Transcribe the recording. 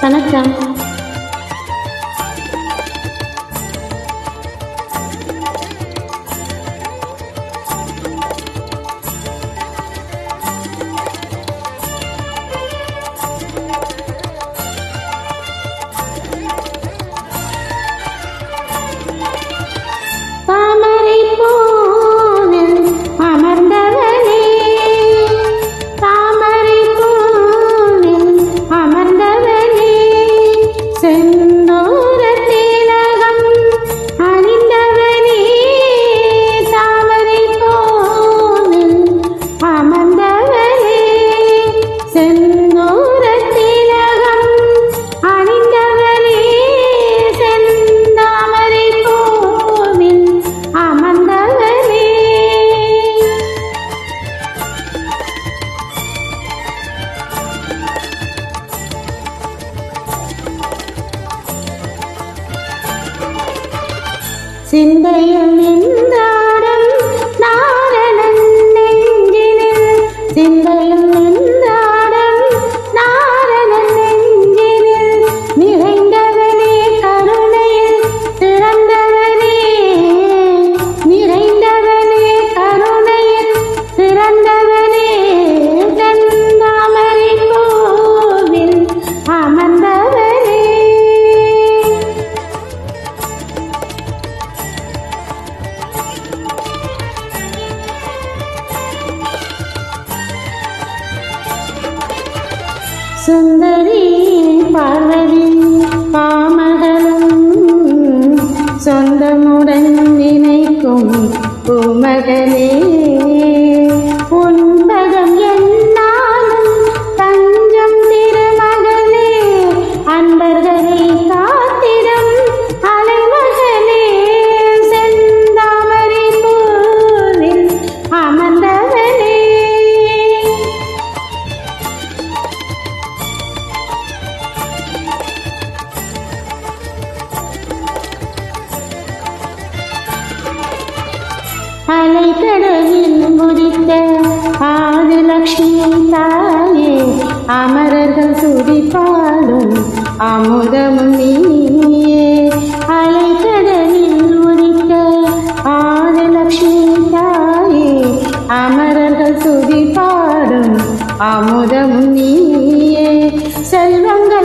வணக்கம். சிந்தையில் நின்றாடும் நாரணன் நெஞ்சினில், சிந்தையில் நின்றாடும் நாரணன் நெஞ்சினில், நிறைந்தவனே கருணையில் திறந்தவனே, நிறைந்தவனே கருணையில் திறந்தவனே, செந்தாமரை பூவில் அமர்ந்தவனே. சுந்தரி பார்வதி பாமகளும் சொந்தமுடன் நினைக்கும் பூமகளே, உன்பகம் என்னாலும் தஞ்சம் திருமகளே, அன்பர்களை காத்திடும் அலைமகளே, செந்தாமரை பூவில் அமர்ந்தவனே. அலைக்கடலில் முடித்த ஆதிலட்சுமி தாயே, அமரர்கள் சுதிப்பாடும் அமுதமும் நீயே. அலைக்கடலில் முடித்த ஆதிலட்சுமி தாயே, அமரர்கள் சுதிப்பாடும் அமுதமும் நீயே. செல்வங்கள்